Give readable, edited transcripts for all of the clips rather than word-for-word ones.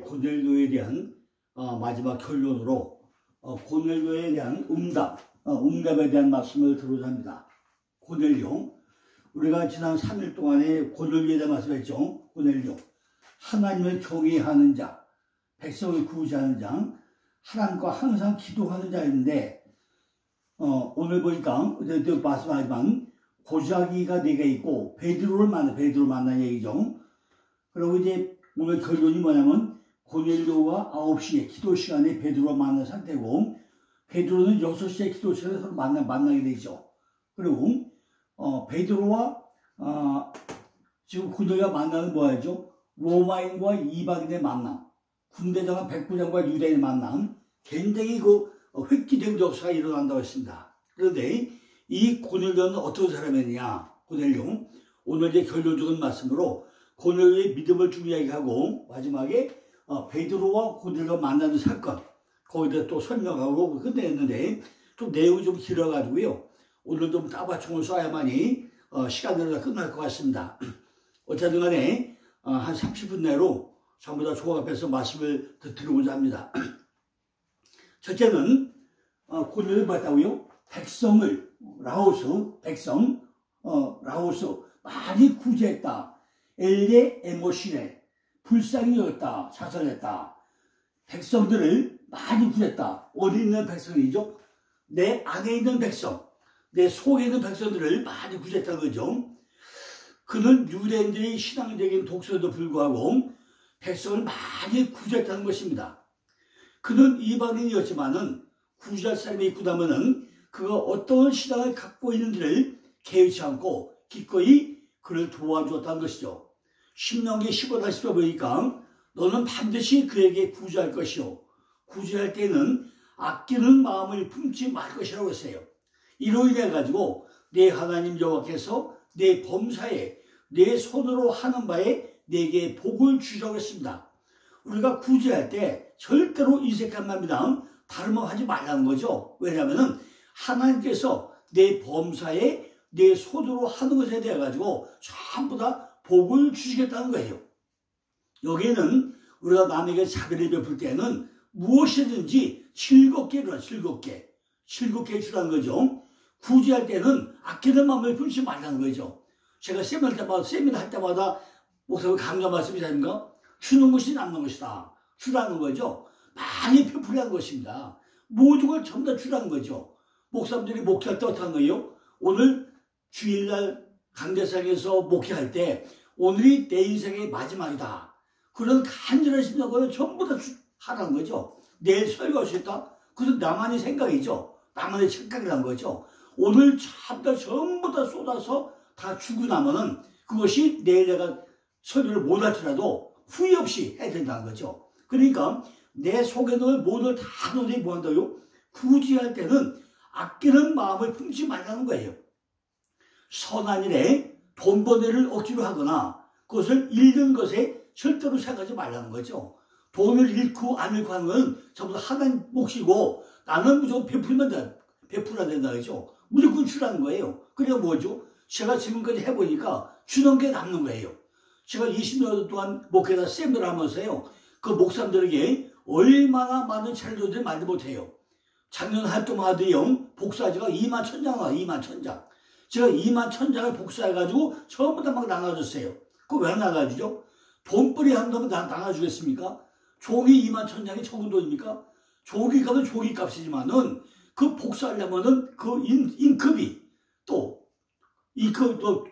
고넬료에 대한 마지막 결론으로 고넬료에 대한 응답에 대한 말씀을 드리고자 합니다. 고넬료, 우리가 지난 3일 동안에 고넬료에 대한 말씀했죠. 고넬료, 하나님을 경외하는 자, 백성을 구제하는 자, 하나님과 항상 기도하는 자였는데 오늘 보니까 그때도 말씀하지만 고자기가 4개 있고 베드로를 만난 얘기죠. 그리고 이제 오늘 결론이 뭐냐면 고넬료가 9시에 기도 시간에 베드로가 만난 상태고 베드로는 6시에 기도 시간에 서로 만나게 되죠. 그리고 베드로와 지금 고넬료가 만나는 뭐야죠? 로마인과 이방인의 만남, 군대장과 백부장과 유대인의 만남, 굉장히 획기적인 역사가 일어난다고 했습니다. 그런데 이 고넬료는 어떤 사람이냐? 고넬료, 오늘 이제 결론적인 말씀으로 고넬료의 믿음을 좀 이야기하고 마지막에 베드로와 고넬료가 만나는 사건, 거기다 또 설명하고 끝냈는데 좀 내용이 좀 길어가지고요. 오늘 좀 따바총을 쏴야만이 시간으로 끝날 것 같습니다. 어쨌든 간에 한 30분 내로 전부 다 조합해서 말씀을 드리고자 합니다. 첫째는 고넬료를 봤다고요? 백성을 라오스 많이 구제했다. 엘레 에모시네 불쌍히 여겼다. 자살했다. 백성들을 많이 구제했다. 어디 있는 백성이죠? 내 안에 있는 백성, 내 속에 있는 백성들을 많이 구제했다는 거죠. 그는 유대인들의 신앙적인 독서에도 불구하고 백성을 많이 구제했다는 것입니다. 그는 이방인이었지만은 구제할 사람이 있구나면은 그가 어떤 신앙을 갖고 있는지를 개의치 않고 기꺼이 그를 도와주었다는 것이죠. 신명기 15-10에 보니까 너는 반드시 그에게 구제할 것이요. 구제할 때는 아끼는 마음을 품지 말 것이라고 했어요. 이로 인해 가지고 내 하나님 여호와께서 내 범사에 내 손으로 하는 바에 내게 복을 주시라고 했습니다. 우리가 구제할 때 절대로 인색한 마음이랑 다름을 하지 말라는 거죠. 왜냐하면 하나님께서 내 범사에 내 손으로 하는 것에 대해 가지고 전부 다 복을 주시겠다는 거예요. 여기에는 우리가 남에게 자비를 베풀 때는 무엇이든지 즐겁게 주라는 거죠. 구제할 때는 아끼는 마음을 품지 말라는 거죠. 제가 세미나 할 때마다 목사님 강조 말씀이 아닌가? 주는 것이 남는 것이다. 주라는 거죠. 많이 베풀라는 것입니다. 모든 걸 전부 다 주라는 거죠. 목사님들이 목회할 때 어떻게 하는 거예요? 오늘 주일날 강대상에서 목회할 때 오늘이 내 인생의 마지막이다. 그런 간절한 심정을 전부 다 하라는 거죠. 내일 설교할 수 있다? 그것은 나만의 생각이죠. 나만의 착각이라는 거죠. 오늘 전부 다 쏟아서 다 주고 나면은 그것이 내일 내가 설교를 못할지라도 후회 없이 해야 된다는 거죠. 그러니까 내 속에 넣을 모든 다 넣어서 뭐 한다고요? 구제할 때는 아끼는 마음을 품지 말라는 거예요. 선한 일에 돈 버는 억지로 하거나 그것을 잃는 것에 절대로 생각하지 말라는 거죠. 돈을 잃고 안 잃고 하는 건 전부 다 하나님 몫이고 나는 무조건 베풀어야 된다는 거죠. 무조건 주라는 거예요. 그래야 뭐죠? 제가 지금까지 해보니까 주는 게 남는 거예요. 제가 20년 동안 목회자 세미나를 하면서요. 그 목사님들에게 얼마나 많은 자료들을 만들지 못해요. 작년 활동하더니 복사지가 21,000장 나와요. 21,000장. 제가 21,000장을 복사해가지고 전부 다 막 나눠줬어요. 그거 왜 나눠주죠? 돈벌이 한다면 나눠주겠습니까? 종이 21,000장이 적은 돈입니까? 종이 값은 종이 값이지만은 그 복사하려면은 그 인크비 또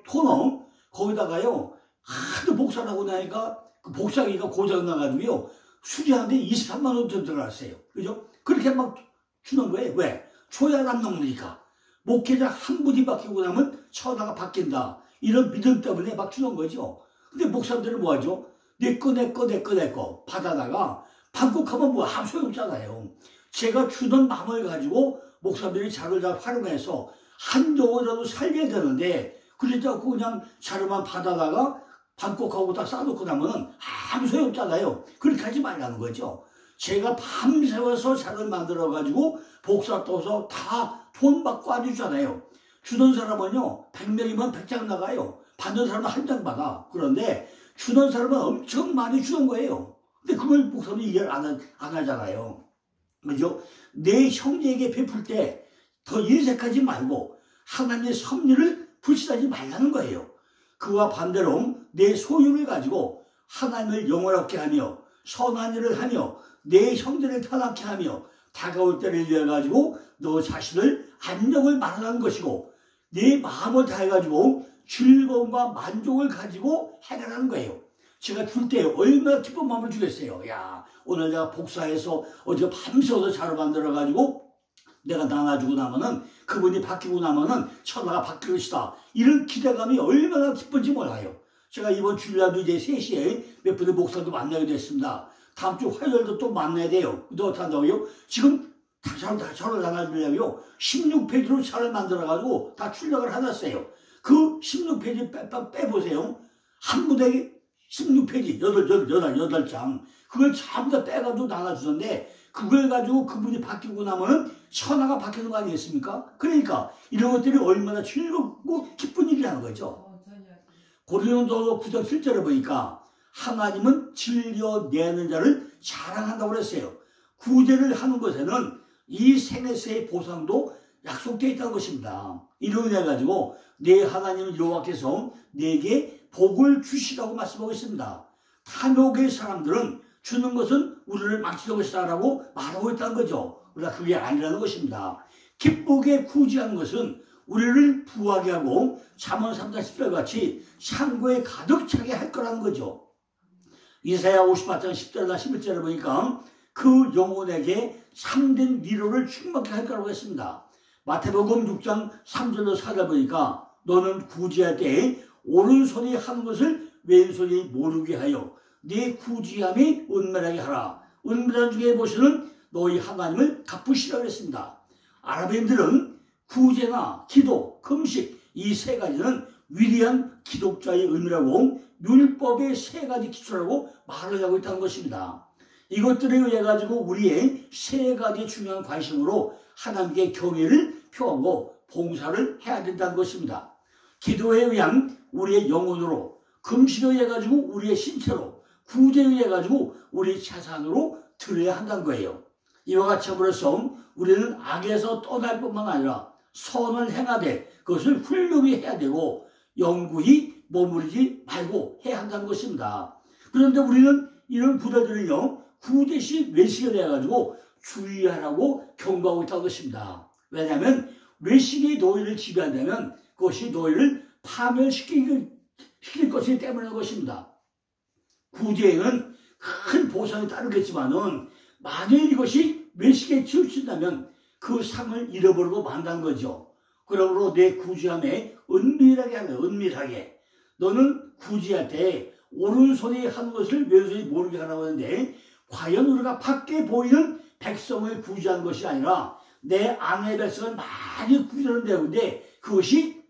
토너 거기다가요 하도 복사를 하고 나니까 그 복사기가 고장 나가지고요 수리하는데 23만 원 좀 들어갔어요. 그죠? 그렇게 막 주는 거예요. 왜? 줘야 남는 거니까. 목회자 한 분이 바뀌고 나면 천하가 바뀐다. 이런 믿음 때문에 막 주는 거죠. 근데 목사님들은 뭐 하죠? 내 거 받아다가 반복하면 뭐 아무 소용없잖아요. 제가 주는 마음을 가지고 목사님들이 자료를 다 활용해서 한 종이라도 살려야 되는데 그러자고 그냥 자료만 받아다가 반복하고 딱 쌓아놓고 나면은 아무 소용없잖아요. 그렇게 하지 말라는 거죠. 제가 밤새워서 자료를 만들어가지고 복사 떠서 다 돈 받고 안 주잖아요. 주는 사람은요 100명이면 100장 나가요. 받는 사람은 한 장 받아. 그런데 주는 사람은 엄청 많이 주는 거예요. 근데 그걸 목사님이 이해를 안 하잖아요. 그죠? 내 형제에게 베풀 때 더 인색하지 말고 하나님의 섭리를 불신하지 말라는 거예요. 그와 반대로 내 소유를 가지고 하나님을 영원하게 하며 선한 일을 하며 내 형제를 편하게 하며 다가올 때를 위해 가지고 너 자신을 안녕을 마련하는 것이고 내 마음을 다해가지고 즐거움과 만족을 가지고 해결하는 거예요. 제가 줄 때 얼마나 기쁜 마음을 주겠어요. 야, 오늘 내가 복사해서 어제 밤새워서 자료 만들어가지고 내가 나눠주고 나면은 그분이 바뀌고 나면은 천하가 바뀔 것이다. 이런 기대감이 얼마나 기쁜지 몰라요. 제가 이번 주일날도 이제 3시에 몇 분의 목사도 만나게 됐습니다. 다음 주 화요일도 또 만나야 돼요. 근데 어떻게 한다고요? 지금 차를 나눠주려고요. 16페이지로 차를 만들어가지고 다 출력을 해놨어요. 그 16페이지 빼보세요. 한 무대에 16페이지, 8장. 그걸 전부 다 빼가지고 나눠주는데, 그걸 가지고 그분이 바뀌고 나면은 천하가 바뀌는 거 아니겠습니까? 그러니까, 이런 것들이 얼마나 즐겁고 기쁜 일이라는 거죠. 고린도서 9장 7절에 보니까, 하나님은 즐겨내는 자를 자랑한다고 그랬어요. 구제를 하는 것에는 이 생애세의 보상도 약속되어 있다는 것입니다. 이로 인해 가지고 내 하나님 여호와께서 내게 복을 주시라고 말씀하고 있습니다. 탐욕의 사람들은 주는 것은 우리를 망치는 것이다 라고 말하고 있다는 거죠. 그러나 그게 아니라는 것입니다. 기쁘게 구제하는 것은 우리를 부하게 하고 잠언 3장 10절 같이 창고에 가득 차게 할 거라는 거죠. 이사야 58장 10절과 11절에 보니까 그 영혼에게 참된 위로를 충만케 할 거라고 했습니다. 마태복음 6장 3절로 4절 보니까 너는 구제할 때에 오른손이 하는 것을 왼손이 모르게 하여 네 구제함이 은밀하게 하라. 은밀한 중에 보시는 너희 하나님을 갚으시라고 했습니다. 아랍인들은 구제나 기도, 금식 이 세 가지는 위대한 기독자의 의미라고 율법의 세 가지 기초라고 말을 하고 있다는 것입니다. 이것들에 의해 가지고 우리의 세 가지 중요한 관심으로 하나님께 경외를 표하고 봉사를 해야 된다는 것입니다. 기도에 의한 우리의 영혼으로, 금식에 의해 가지고 우리의 신체로, 구제에 의해 가지고 우리의 재산으로 드려야 한다는 거예요. 이와 같이 함으로써 우리는 악에서 떠날 뿐만 아니라 선을 행하되 그것을 훌륭히 해야 되고 영구히 머무르지 말고 해야 한다는 것입니다. 그런데 우리는 이런 부자들은요, 구제시 외식을 해가지고 주의하라고 경고하고 있다는 것입니다. 왜냐하면 외식이 너희를 지배한다면 그것이 너희를 파멸시킬 것이기 때문인 것입니다. 구제에는 큰 보상이 따르겠지만은 만일 이것이 외식에 치우친다면 그 상을 잃어버리고 만다는 거죠. 그러므로 내 구제함에 은밀하게 하는 거예요. 은밀하게. 너는 구제할 때 오른손이 하는 것을 왼손이 모르게 하라고 하는데 과연 우리가 밖에 보이는 백성을 구제하는 것이 아니라 내 안의 백성을 많이 구제하는 데인데 그것이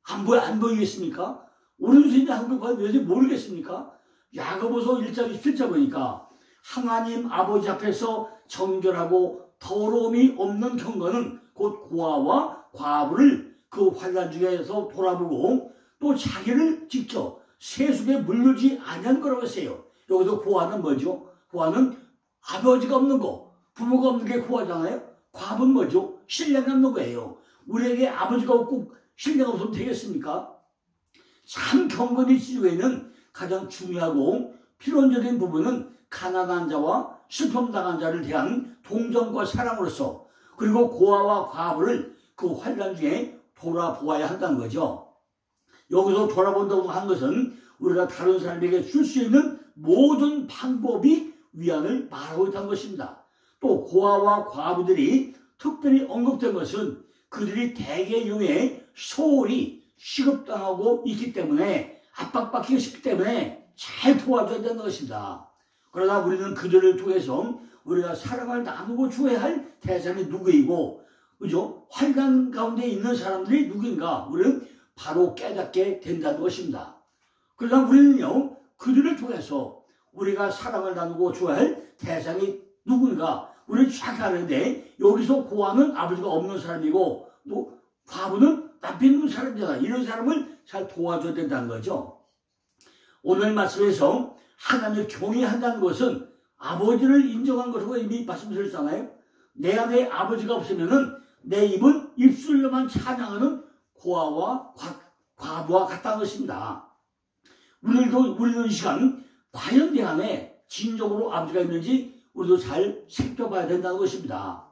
안 보이겠습니까? 오른손이 하는 걸 왼손이 모르겠습니까? 야고보서 1장 17절 보니까 하나님 아버지 앞에서 정결하고 더러움이 없는 경건은 곧 고아와 과부를 그 환난 중에서 돌아보고 또 자기를 직접 세속에 물르지 아니한 거라고 했어요. 여기서 고아는 뭐죠? 고아는 아버지가 없는 거, 부모가 없는 게 고아잖아요. 과부는 뭐죠? 신랑이 없는 거예요. 우리에게 아버지가 없고 신랑이 없으면 되겠습니까? 참 경건이 지주에는 가장 중요하고 필연적인 부분은 가난한 자와 슬픔당한 자를 대한 동정과 사랑으로서 그리고 고아와 과부를 그 환난 중에 돌아보아야 한다는 거죠. 여기서 돌아본다고 하는 것은 우리가 다른 사람에게 줄 수 있는 모든 방법이 위안을 말하고 있다는 것입니다. 또 고아와 과부들이 특별히 언급된 것은 그들이 대개용에 소홀히 취급당하고 있기 때문에 압박받기 쉽기 때문에 잘 도와줘야 되는 것입니다. 그러나 우리는 그들을 통해서 우리가 사랑을 나누고 줘야 할 대상이 누구이고, 그죠? 환난 가운데 있는 사람들이 누구인가? 우리는 바로 깨닫게 된다는 것입니다. 그러나 우리는요, 그들을 통해서 우리가 사랑을 나누고 줘야 할 대상이 누구인가? 우리는 착각하는데, 여기서 고아는 아버지가 없는 사람이고, 또 과부는 남편 있는 사람이잖아. 이런 사람을 잘 도와줘야 된다는 거죠. 오늘 말씀에서 하나님을 경외한다는 것은 아버지를 인정한 것으로 이미 말씀드렸잖아요. 내 안에 아버지가 없으면은 내 입은 입술로만 찬양하는 고아와 과부와 같다는 것입니다. 우리도 이 시간 과연 내 안에 진정으로 아버지가 있는지 우리도 잘 살펴봐야 된다는 것입니다.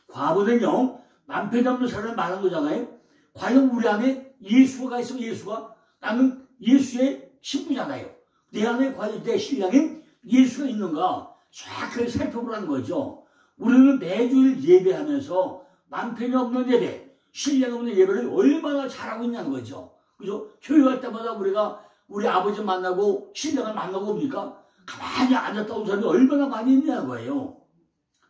과부는요, 남편이 없는 사람을 말하는 거잖아요. 과연 우리 안에 예수가 있으면 나는 예수의 신부잖아요. 내 안에 과연 내 신랑인 예수가 있는가 정확하게 살펴보라는 거죠. 우리는 매주일 예배하면서 남편이 없는 예배, 신랑이 없는 예배를 얼마나 잘하고 있냐는 거죠. 그죠? 교회 갈 때마다 우리가 우리 아버지 만나고 신랑을 만나고 옵니까? 가만히 앉았다 온 사람이 얼마나 많이 있냐는 거예요.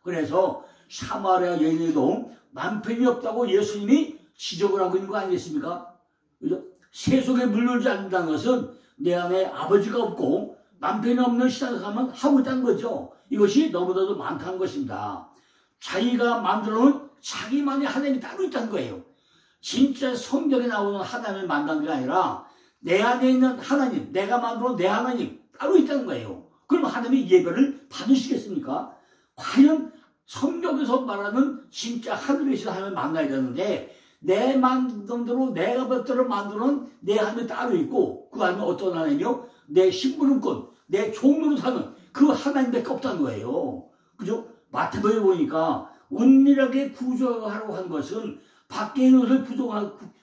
그래서 사마리아 여인에도 남편이 없다고 예수님이 지적을 하고 있는 거 아니겠습니까? 그죠? 세속에 물들지 않는다는 것은 내 안에 아버지가 없고 남편이 없는 신앙생활만 하고 있다는 거죠. 이것이 너무나도 많다는 것입니다. 자기가 만들어놓은 자기만의 하나님이 따로 있다는 거예요. 진짜 성경에 나오는 하나님을 만난 게 아니라 내 안에 있는 하나님, 내가 만들어놓은 내 하나님 따로 있다는 거예요. 그럼 하나님이 예배를 받으시겠습니까? 과연 성경에서 말하는 진짜 하늘에 계신 하나님을 만나야 되는데 내 마음대로 내가 멋대로 만드는 내 하나님이 따로 있고 그 하나님은 어떤 하나님이요? 내 심부름꾼, 내 종로로 사는 그 하나님밖에 없다는 거예요. 그죠? 마태복음에 보니까 은밀하게 구조하라고 한 것은 밖에 있는 것을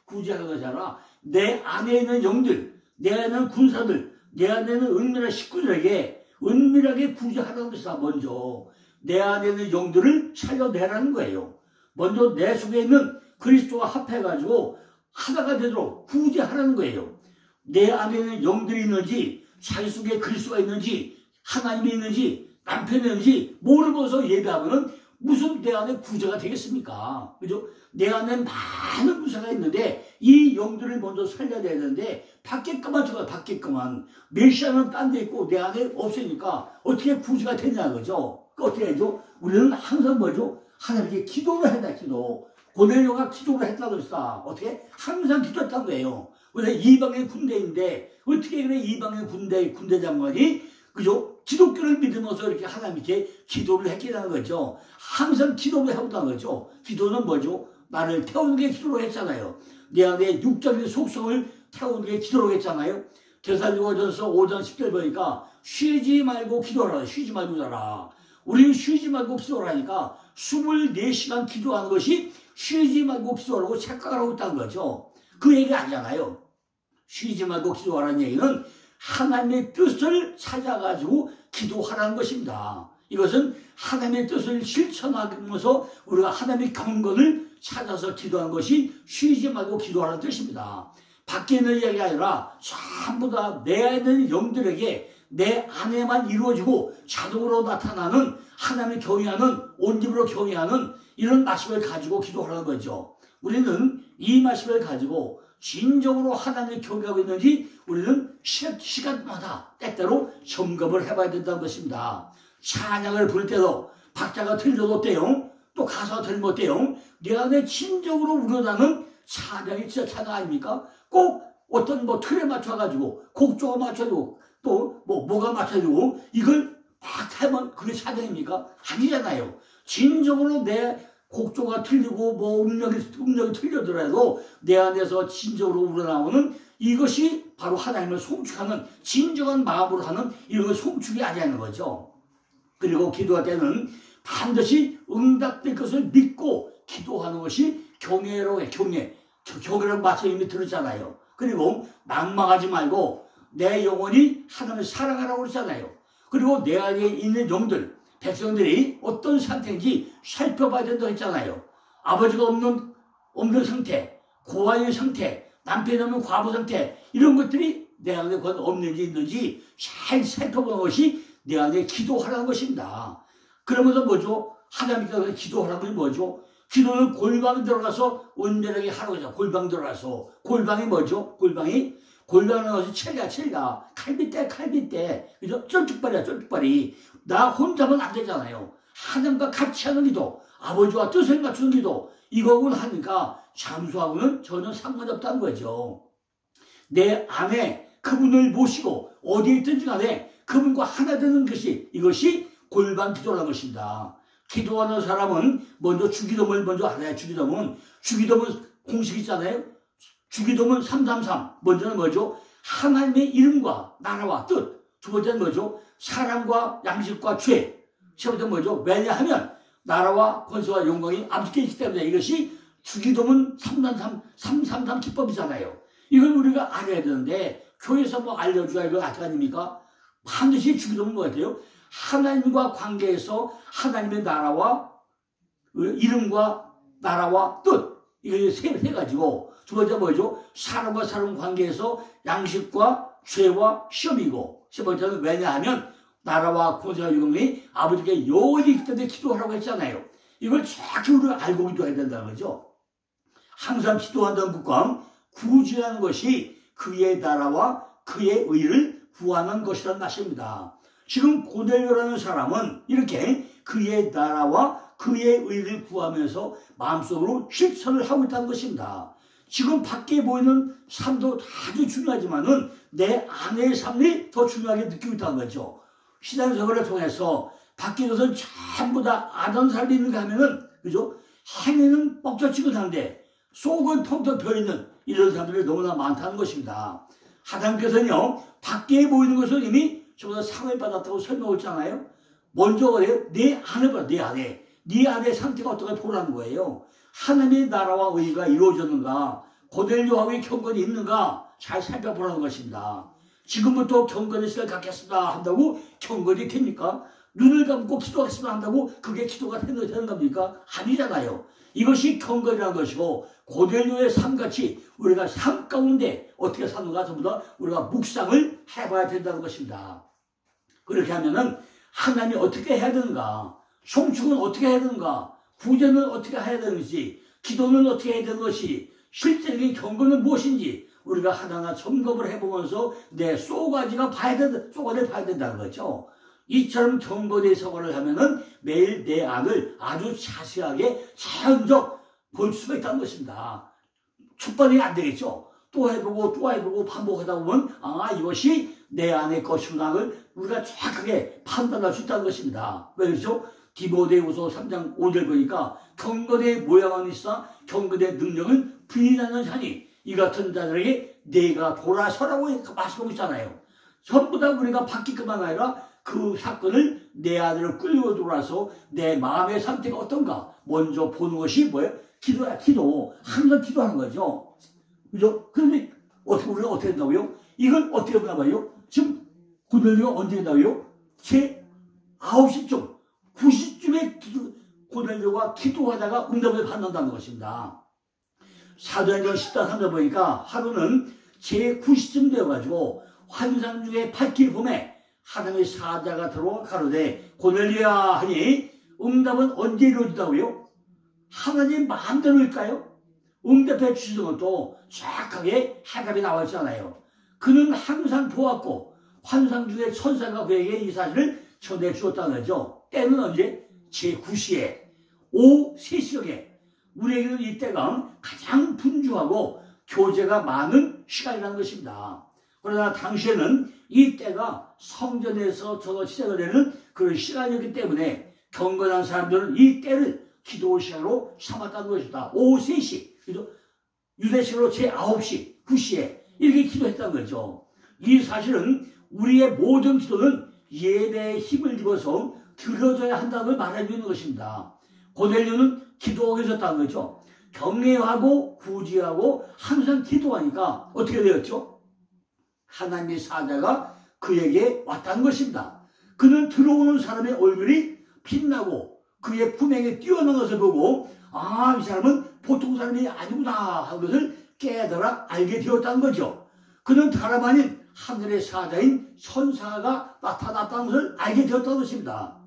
구제하는 것이 아니라 내 안에 있는 영들, 내 안에 있는 군사들, 내 안에 있는 은밀한 식구들에게 은밀하게 구제하라는 것이다. 먼저 내 안에 있는 영들을 살려내라는 거예요. 먼저 내 속에 있는 그리스도와 합해가지고 하나가 되도록 구제하라는 거예요. 내 안에 있는 영들이 있는지 자기 속에 그리스도가 있는지 하나님이 있는지 남편이 있는지 모르면서 예배하면은 무슨 내 안에 구제가 되겠습니까? 그죠? 내 안에 많은 구세가 있는데 이 영들을 먼저 살려야 되는데 밖에 것만 들어가 밖에 것만 메시아는 딴 데 있고 내 안에 없으니까 어떻게 구제가 되냐 그죠? 어떻게 해야죠? 우리는 항상 뭐죠? 하나님께 기도를 해야 기도. 고넬료가 기도를 했다고 했다. 어떻게? 항상 기도했다는 거예요. 왜 이방의 군대인데 어떻게 그래 이방의 군대 장관이 그죠? 기독교를 믿으면서 이렇게 하나님께 기도를 했겠다는 거죠. 항상 기도를 해오다는 거죠. 기도는 뭐죠? 나를 태우는 게 기도로 했잖아요. 내 안에 육적인 속성을 태우는 게 기도로 했잖아요. 데살로니가전서 5장 10절 보니까 쉬지 말고 기도하라. 쉬지 말고 자라. 우리는 쉬지 말고 기도하라니까 24시간 기도하는 것이 쉬지 말고 기도하라고 착각을 하고 있다는 거죠. 그 얘기 아니잖아요. 쉬지 말고 기도하라는 얘기는 하나님의 뜻을 찾아가지고 기도하라는 것입니다. 이것은 하나님의 뜻을 실천하면서 우리가 하나님의 경건을 찾아서 기도하는 것이 쉬지 말고 기도하라는 뜻입니다. 밖에 있는 이야기가 아니라 전부 다 내 안에 있는 영들에게 내 안에만 이루어지고 자동으로 나타나는 하나님을 경외하는 온 힘으로 경외하는 이런 말씀을 가지고 기도하라는 거죠. 우리는 이 말씀을 가지고 진정으로 하나님을 경외하고 있는지 우리는 시간마다 때때로 점검을 해봐야 된다는 것입니다. 찬양을 부를 때도 박자가 틀려도 어때요? 또 가사가 틀리면 어때요? 내 안에 진정으로 우러나는 찬양이 진짜 찬양 아닙니까? 꼭 어떤 틀에 맞춰가지고 곡조가 맞춰주고 또 뭐가 맞춰주고 이걸 막 하면 그게 찬양입니까? 아니잖아요. 진정으로 내 곡조가 틀리고 음력이 틀려더라도 내 안에서 진정으로 우러나오는 이것이 바로 하나님을 송축하는 진정한 마음으로 하는 이런 송축이 아니라는 거죠. 그리고 기도할 때는 반드시 응답될 것을 믿고 기도하는 것이 경외라고 해요. 경외라고 말씀 이미 들었잖아요. 그리고 낙망하지 말고 내 영혼이 하나님을 사랑하라고 그러잖아요. 그리고 내 안에 있는 영들 백성들이 어떤 상태인지 살펴봐야 된다고 했잖아요. 아버지가 없는 상태, 고아의 상태, 남편이 없는 과부 상태 이런 것들이 내 안에 없는지 있는지 잘 살펴보는 것이 내 안에 기도하라는 것입니다. 그러면서 뭐죠? 하나님께서 기도하라는 것이 뭐죠? 기도는 골방에 들어가서 온전하게 하라고 하죠. 골방 들어가서. 골방이 뭐죠? 골방은 것이 첼가. 칼빗대. 그죠? 쫄쭉발이. 나 혼자만 안 되잖아요. 하나님과 같이 하는 기도, 아버지와 뜻을 맞추는 기도, 이거군 하니까 잠수하고는 전혀 상관없다는 거죠. 내 안에 그분을 모시고 어디에 있든지 간에 그분과 하나 되는 것이 이것이 골방 기도라는 것입니다. 기도하는 사람은 먼저 주기도문을 먼저 알아야 주기도문 공식 있잖아요. 주기도문 333 먼저는 뭐죠? 하나님의 이름과 나라와 뜻. 두 번째는 뭐죠? 사랑과 양식과 죄. 세 번째는 뭐죠? 왜냐하면 나라와 권세와 영광이 아버지께 있기 때문에 이것이 주기도문 333 기법이잖아요. 이걸 우리가 알아야 되는데 교회에서 뭐 알려줘야 이거 아닙니까? 반드시 주기도문 뭐 같아요? 하나님과 관계에서 하나님의 나라와 이름과 나라와 뜻 이거 세 가지고 두 번째 뭐죠? 사람과 사람 관계에서 양식과 죄와 시험이고 세 번째는 왜냐하면 나라와 권세와 영광이 아버지께 영원히 있기 때문에 기도하라고 했잖아요. 이걸 정확히 우리가 알고 기도해야 된다는 거죠. 항상 기도한다는 것과 구제하는 것이 그의 나라와 그의 의를 구하는 것이라는 말씀입니다. 지금 고넬료라는 사람은 이렇게 그의 나라와 그의 의를 구하면서 마음속으로 실천을 하고 있다는 것입니다. 지금 밖에 보이는 삶도 아주 중요하지만은 내 안의 삶이 더 중요하게 느끼고 있다는 거죠. 신앙생활을 통해서 밖에 것은 전부 다 아는 삶이 있는가 하면은, 그죠? 행위는 뻑적지근한데 속은 텅텅 비어있는 이런 사람들이 너무나 많다는 것입니다. 하나님께서는요, 밖에 보이는 것은 이미 저보다 상을 받았다고 설명했잖아요. 먼저 그래요. 내 안을 봐, 내 안에. 네 안의 상태가 어떤가 보라는 거예요. 하나님의 나라와 의가 이루어졌는가, 고넬료하고의 경건이 있는가 잘 살펴보라는 것입니다. 지금부터 경건의 시를 갖겠습니다 한다고 경건이 됩니까? 눈을 감고 기도하겠습니다 한다고 그게 기도가 되는 겁니까? 아니잖아요. 이것이 경건이라는 것이고 고넬료의 삶같이 우리가 삶 가운데 어떻게 사는가 전부 다 우리가 묵상을 해봐야 된다는 것입니다. 그렇게 하면은 하나님이 어떻게 해야 되는가, 송축은 어떻게 해야 되는가, 구제는 어떻게 해야 되는지, 기도는 어떻게 해야 되는 것이, 실제적인 경건은 무엇인지 우리가 하나하나 점검을 해보면서 내 쏘가지를 봐야 된다는 거죠. 이처럼 경건의 생활을 하면은 매일 내 안을 아주 자세하게 자연적 볼 수가 있다는 것입니다. 첫 번에 안 되겠죠. 또 해보고 반복하다 보면 이것이 내 안의 것인가를 우리가 정확하게 판단할 수 있다는 것입니다. 왜 그렇죠? 디모데후서 3장 5절 보니까 경건의 모양은 있어 경건의 능력은 부인하는 자니 이 같은 자들에게 내가 돌아서라고 말씀하고 있잖아요. 전부 다 우리가 바뀌기만 아니라 그 사건을 내 안으로 끌고 돌아서 내 마음의 상태가 어떤가 먼저 보는 것이 뭐예요? 기도야, 기도. 항상 기도하는 거죠. 그죠? 그런데 우리가 어떻게 된다고요? 이걸 어떻게 된다고요? 지금 고넬료가 언제 된다고요? 제 9시쯤, 9시쯤에 고넬료가 기도하다가 응답을 받는다는 것입니다. 사도행전 14, 3절 보니까 하루는 제 9시쯤 되어가지고 환상 중에 밝길 봄에 하나님의 사자가 들어와 가로되 고넬료야 하니 응답은 언제 이루어진다고요? 하나님 마음대로일까요? 응답해 주시는 것도 정확하게 해답이 나와 있잖아요. 그는 항상 보았고 환상 중에 천사가 그에게 이 사실을 전해 주었다는 거죠. 때는 언제? 제9시에 오후 3시경에 우리에게는 이때가 가장 분주하고 교제가 많은 시간이라는 것입니다. 그러나 당시에는 이 때가 성전에서 저거 시작을 되는 그런 시간이었기 때문에 경건한 사람들은 이 때를 기도 시간으로 삼았다는 것이다. 오후 3시, 그죠? 유대식으로 제 9시, 9시에 이렇게 기도했다는 거죠. 이 사실은 우리의 모든 기도는 예배의 힘을 입어서 들어져야 한다는 걸 말해주는 것입니다. 고넬료는 기도하고 있었다는 거죠. 경외하고 구제하고 항상 기도하니까 어떻게 되었죠? 하나님의 사자가 그에게 왔다는 것입니다. 그는 들어오는 사람의 얼굴이 빛나고 그의 품행에 뛰어난 것을 보고 이 사람은 보통 사람이 아니구나 하는 것을 깨달아 알게 되었다는 거죠. 그는 다름 아닌 하늘의 사자인 천사가 나타났다는 것을 알게 되었다는 것입니다.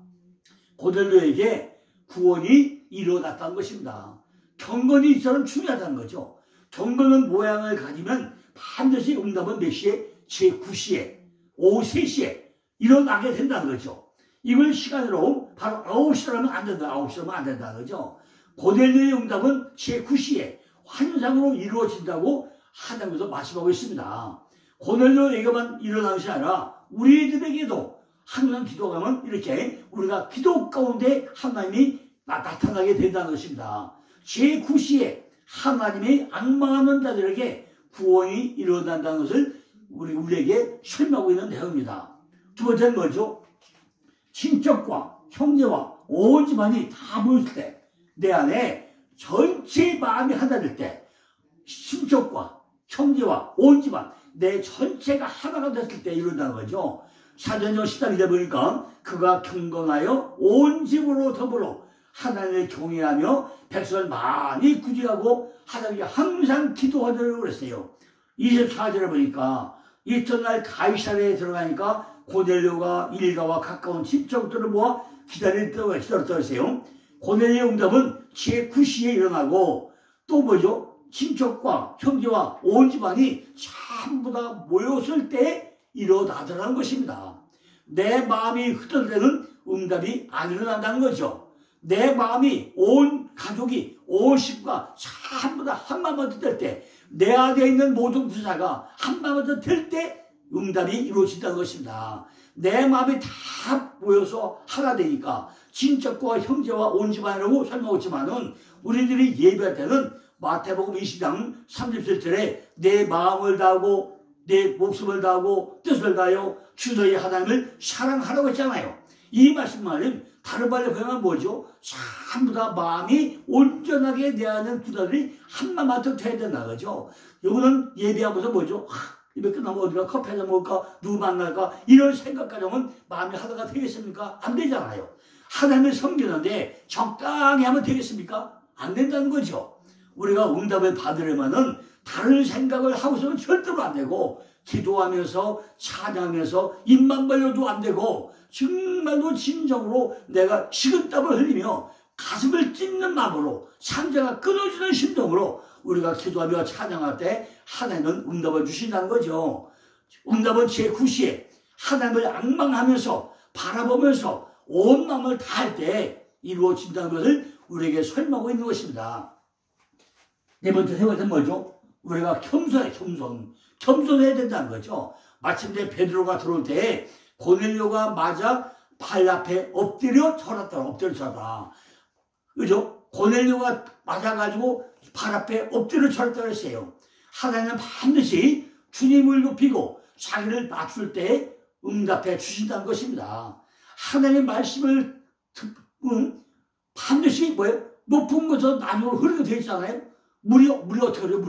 고넬료에게 구원이 일어났다는 것입니다. 경건이 이처럼 중요하다는 거죠. 경건은 모양을 가지면 반드시 응답은 몇 시에? 제9시에 오후 3시에 일어나게 된다는 거죠. 이걸 시간으로 바로 9시라면 안 된다. 9시라면 안 된다는 거죠. 고넬료의 응답은 제9시에 환상으로 이루어진다고 하나님께서 말씀하고 있습니다. 고넬료에게만 일어나는 것이 아니라 우리들에게도 항상 기도하면 이렇게 우리가 기도 가운데 하나님이 나타나게 된다는 것입니다. 제9시에 하나님이 앙망하는 자들에게 구원이 일어난다는 것을 우리에게 설명하고 있는 내용입니다. 두 번째는 뭐죠? 친척과 형제와 온 집안이 다 모였을 때, 내 안에 전체 마음이 하나 될 때, 친척과 형제와 온 집안, 내 전체가 하나가 됐을 때 이룬다는 거죠. 사도행전 13절에 보니까 그가 경건하여 온 집으로 더불어 하나님을 경외하며 백성을 많이 구제하고 하나님께 항상 기도하도록 그랬어요. 24절에 보니까 이튿날 가이사랴에 들어가니까 고넬료가 일가와 가까운 친척들을 모아 기다렸다고 했어요. 고넬료의 응답은 제9시에 일어나고 또 뭐죠? 친척과 형제와 온 집안이 전부 다 모였을 때 일어나더라는 것입니다. 내 마음이 흩어질 때는 응답이 안 일어난다는 거죠. 내 마음이 온 가족이 온 식구가 전부 다 한 마음만 될 때, 내 안에 있는 모든 부사가 한 마음만 될 때 응답이 이루어진다는 것입니다. 내 마음이 다 모여서 하나 되니까 친척과 형제와 온 집안이라고 설명했지만은 우리들이 예배할 때는 마태복음 20장 37절에 내 마음을 다하고 내 목숨을 다하고 뜻을 다하여 주 너희 하나님을 사랑하라고 했잖아요. 이 말씀만은 다른 말로 표현하면 뭐죠? 전부 다 마음이 온전하게 내 안에 부자들이 한마음만 돼야 된다는 거죠. 이거는 예배하면서 뭐죠? 예배 끝나면 어디가 커피 한잔 먹을까? 누구 만날까? 이런 생각까지 하면 마음이 하나가 되겠습니까? 안 되잖아요. 하나님을 섬기는데 적당히 하면 되겠습니까? 안 된다는 거죠. 우리가 응답을 받으려면은 다른 생각을 하고서는 절대로 안 되고, 기도하면서 찬양하면서 입만 벌려도 안 되고, 정말로 진정으로 내가 식은땀을 흘리며 가슴을 찢는 마음으로 상자가 끊어지는 심정으로 우리가 기도하며 찬양할 때 하나님은 응답을 주신다는 거죠. 응답은 제9시에 하나님을 앙망하면서 바라보면서 온 마음을 다할 때 이루어진다는 것을 우리에게 설명하고 있는 것입니다. 네 번째는 뭐죠? 우리가 겸손해야 된다는 거죠. 마침내 베드로가 들어올 때 고넬료가 맞아 발 앞에 엎드려 절었다. 그죠? 고넬료가 맞아가지고 발 앞에 엎드려 절었다고 했어요. 하나님은 반드시 주님을 높이고 자기를 낮출 때 응답해 주신다는 것입니다. 하나님의 말씀을 반드시 높은 곳에서 나중으로 흐르게 되어 있잖아요. 물이 어떻게 돼요?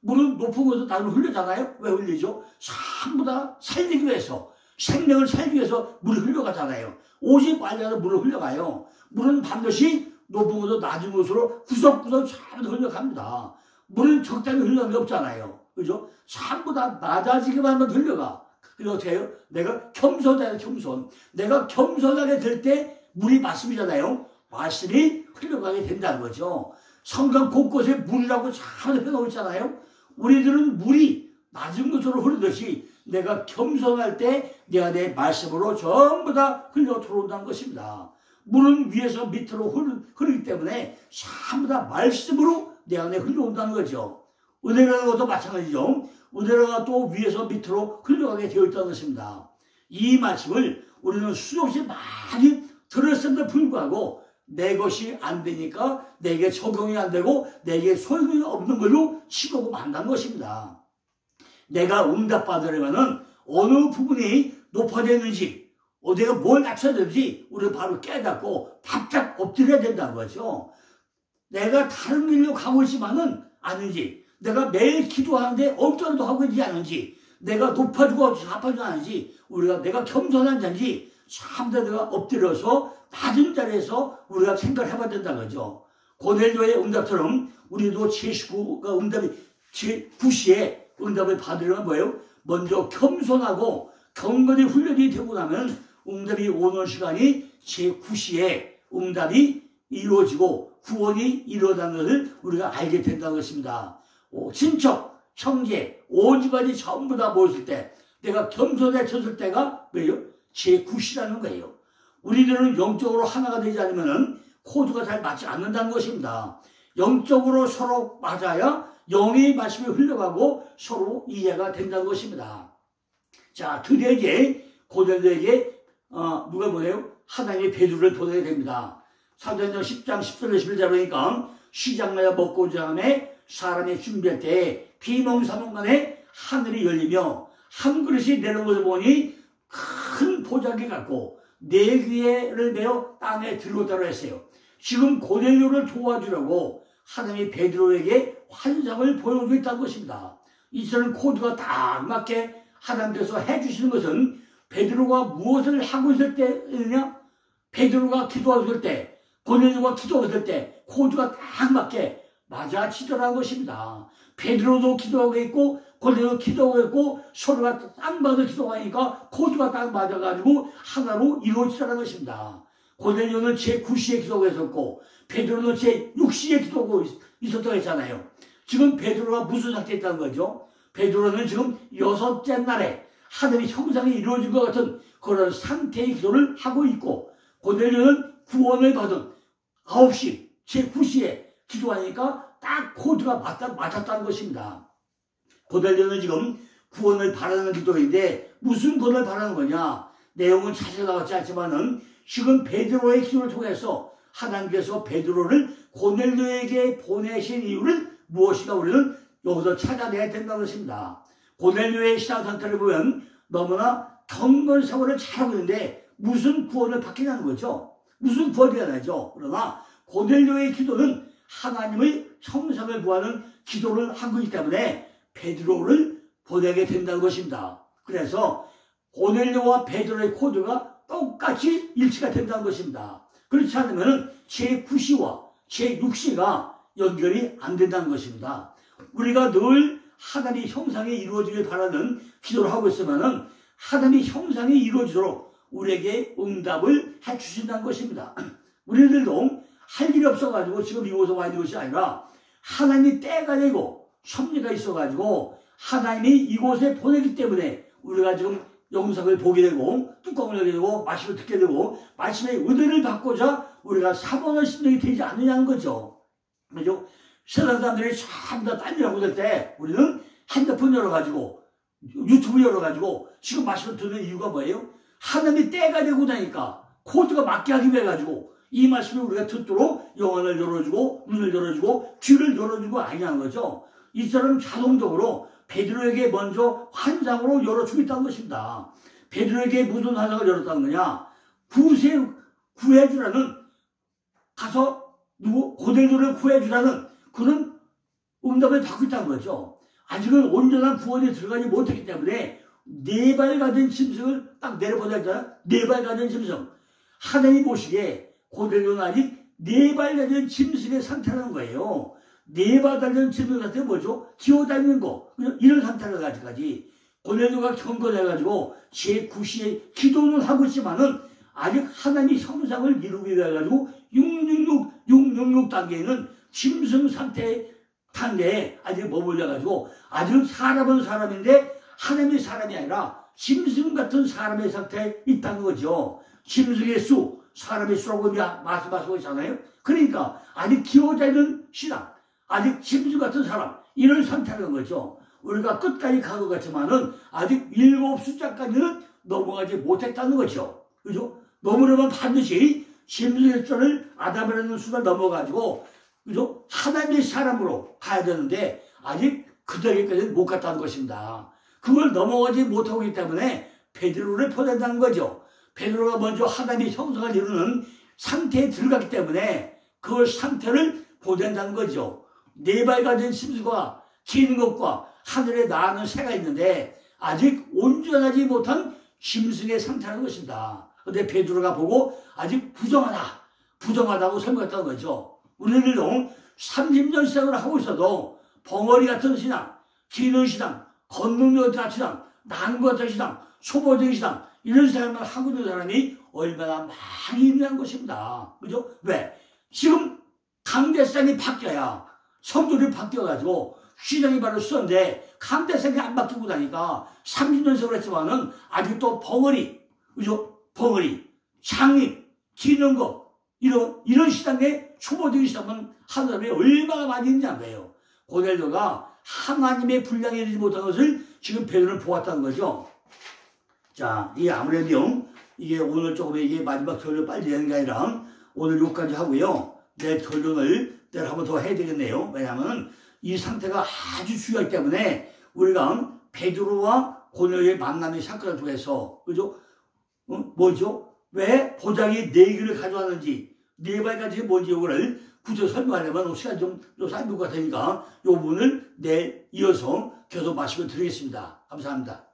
물은 높은 곳에서 나중으로 흘러잖아요. 왜 흘리죠? 전부 다 살리기 위해서, 생명을 살기 위해서 물이 흘러가잖아요. 오직 말려서 물을 흘러가요. 물은 반드시 높은 곳에서 낮은 곳으로 구석구석 전부 흘러갑니다. 물은 적당히 흘러가는 게 없잖아요. 그죠? 전부 다 낮아지기만 하면 흘러가. 그리고 어떻게 해요? 내가 겸손해야 겸손. 내가 겸손하게 될 때 물이 말씀이잖아요. 말씀이 흘러가게 된다는 거죠. 성경 곳곳에 물이라고 잘 해놓고 있잖아요. 우리들은 물이 낮은 곳으로 흐르듯이 내가 겸손할 때 내 안에 말씀으로 전부 다 흘러 들어온다는 것입니다. 물은 위에서 밑으로 흐르기 때문에 전부 다 말씀으로 내 안에 흘러온다는 거죠. 은혜라는 것도 마찬가지죠. 은혜가 또 위에서 밑으로 흘러가게 되어 있다는 것입니다. 이 말씀을 우리는 수없이 많이 들었음에도 불구하고 내 것이 안 되니까 내게 적용이 안 되고 내게 소용이 없는 걸로 치고 만난 것입니다. 내가 응답받으려면 어느 부분이 높아졌는지, 내가 뭘 낮춰야 되는지 우리는 바로 깨닫고 바짝 엎드려야 된다는 거죠. 내가 다른 길로 가고 있지만은 아닌지, 내가 매일 기도하는데 엉뚱도 하고 있지 않은지, 내가 높아지고 아파지고 않은지, 내가 겸손한 자인지 참다 내가 엎드려서 낮은 자리에서 우리가 생각을 해봐야 된다는 거죠. 고넬료의 응답처럼 우리도 제19가 응답이 제9시에 응답을 받으려면 뭐예요? 먼저 겸손하고 경건히 훈련이 되고 나면 응답이 오는 시간이 제9시에 응답이 이루어지고 구원이 일어나는 것을 우리가 알게 된다는 것입니다. 친척, 형제, 온 집안이 전부 다 모였을 때 내가 겸손해졌을 때가 뭐예요? 제9시라는 거예요. 우리들은 영적으로 하나가 되지 않으면 코드가 잘 맞지 않는다는 것입니다. 영적으로 서로 맞아야 영의 말씀이 흘러가고 서로 이해가 된다는 것입니다. 자, 드디어 이제 고넬료에게 누가 보내요? 하나님이 베드로를 보내게 됩니다. 사도행전 10장 10절 11절 보니까 시장마다 먹고 자함에 사람이 준비할 때 비몽사몽간에 하늘이 열리며 한 그릇이 내려온 것을 보니 큰 보자기 같고 네 귀를 메어 땅에 들었다고 했어요. 지금 고넬료를 도와주려고 하나님이 베드로에게 환상을 보여주고 있다는 것입니다. 이처럼 코드가 딱 맞게 하나님께서 해주시는 것은 베드로가 무엇을 하고 있을 때느냐? 베드로가 기도하고 있을 때, 고넬료가 기도하고 있을 때 코드가 딱 맞게 맞아지더라는 것입니다. 베드로도 기도하고 있고 고넬료도 기도하고 있고 서로가 딱 맞아 기도하니까 코드가 딱 맞아가지고 하나로 이루어지더라는 것입니다. 고넬료는 제9시에 기도하고 있었고 베드로는 제6시에 기도하고 있었다고 했잖아요. 지금 베드로가 무슨 상태에 있다는 거죠? 베드로는 지금 6째 날에 하늘의 형상이 이루어진 것 같은 그런 상태의 기도를 하고 있고 고넬료는 구원을 받은 9시, 제9시에 기도하니까 딱 코드가 맞았다는 것입니다. 고넬료는 지금 구원을 바라는 기도인데 무슨 구원을 바라는 거냐? 내용은 자세히 나왔지 않지만은 지금 베드로의 기도를 통해서 하나님께서 베드로를 고넬료에게 보내신 이유를 무엇인가 우리는 여기서 찾아내야 된다는 것입니다. 고넬료의 신앙 상태를 보면 너무나 경건 생활을 잘하고 있는데 무슨 구원을 받겠냐는 거죠. 무슨 구원이 되나죠. 그러나 고넬료의 기도는 하나님의 형상을 구하는 기도를 한 것이기 때문에 베드로를 보내게 된다는 것입니다. 그래서 고넬료와 베드로의 코드가 똑같이 일치가 된다는 것입니다. 그렇지 않으면 제9시와 제6시가 연결이 안 된다는 것입니다. 우리가 늘 하나님의 형상이 이루어지길 바라는 기도를 하고 있으면 하나님의 형상이 이루어지도록 우리에게 응답을 해주신다는 것입니다. 우리들도 할 일이 없어가지고 지금 이곳에 와 있는 것이 아니라 하나님이 때가 되고 섭리가 있어가지고 하나님이 이곳에 보내기 때문에 우리가 지금 영상을 보게 되고 뚜껑을 열게 되고 말씀을 듣게 되고 말씀의 은혜를 받고자 우리가 사모하는 심령이 되지 않느냐는 거죠. 그죠? 세상 사람들이 전부 다 딴 일하고 있을 때 우리는 핸드폰 열어가지고 유튜브 열어가지고 지금 말씀을 듣는 이유가 뭐예요? 하나님이 때가 되고 나니까 코드가 맞게 하기 위해 가지고 이 말씀을 우리가 듣도록 영혼을 열어주고 눈을 열어주고 귀를 열어주고 아니냐는 거죠. 이처럼 자동적으로 베드로에게 먼저 환상으로 열어주겠다는 것입니다. 베드로에게 무슨 환상을 열었다는 거냐? 구해주라는 가서 고넬료를 구해주라는 그런 응답을 받고 있다는 거죠. 아직은 온전한 구원에 들어가지 못했기 때문에 네 발 가진 짐승을 딱 내려보내잖아요. 네 발 가진 짐승. 하나님 보시기에 고넬료는 아직 네 발 가진 짐승의 상태라는 거예요. 네 발 가진 짐승 상태가 뭐죠? 기어다니는 거. 이런 상태를 가지까지 고넬료가 경건해가지고 제9시에 기도는 하고 있지만은 아직 하나님의 형상을 이루기 위해 가지고 666 단계에는 짐승 단계에 아직 머물러가지고 아직은 사람은 사람인데 하나님의 사람이 아니라 짐승 같은 사람의 상태에 있다는 거죠. 짐승의 수, 사람의 수라고 말씀하시고 있잖아요. 그러니까 아직 기어다니는 신앙, 아직 짐승 같은 사람, 이런 상태라는 거죠. 우리가 끝까지 간 것 같지만은 아직 7 숫자까지는 넘어가지 못했다는 거죠. 그죠? 넘으려면 반드시 짐승의 숫자를 아담이라는 숫자를 넘어가지고 그죠? 하나님의 사람으로 가야 되는데 아직 그 단계까지는 못 갔다는 것입니다. 그걸 넘어가지 못하고 있기 때문에 베드로를 보낸다는 거죠. 베드로가 먼저 하나님의 형상을 이루는 상태에 들어갔기 때문에 그 상태를 보낸다는 거죠. 네 발 가진 짐승과 기는 것과 하늘에 나는 새가 있는데 아직 온전하지 못한 짐승의 상태라는 것입니다. 그런데 베드로가 보고 아직 부정하다고 설명했다는 거죠. 우리들도 30년 신앙을 하고 있어도 벙어리 같은 신앙, 기는 신앙, 걷는 같은 신앙, 나는 것 같은 신앙, 초보적인 신앙, 이런 신앙을 하고 있는 사람이 얼마나 많이 있는 것입니다. 그죠? 왜? 지금 강대상이 바뀌어야 성조리 바뀌어가지고 시장이 바로 쓰는데 강대상이 안 바뀌고 나니까 30년 세월 했지만은 아직도 벙어리, 그죠? 벙어리, 창립, 기는 것, 이런 시장에 초보적인 시장은 하는 사람이 얼마나 많이 있냐는 거예요. 고넬료가 하나님의 분량에 이르지 못한 것을 지금 베드로는 보았다는 거죠. 자, 이게 아무래도 이게 오늘 조금 이게 마지막 결론 빨리 내는 게 아니라 오늘 요까지 하고요. 내 결론을 내일 한번 더 해야 되겠네요. 왜냐하면 이 상태가 아주 중요하기 때문에 우리가 베드로와 고넬료의 만남의 사건을 통해서 그죠? 뭐죠? 왜 보자기 4개를 가져왔는지 4발까지 뭔지 이거를 구체적으로 설명하려면 시간이 좀 짧을 것 같으니까 이 부분을 내일 이어서 계속 말씀을 드리겠습니다. 감사합니다.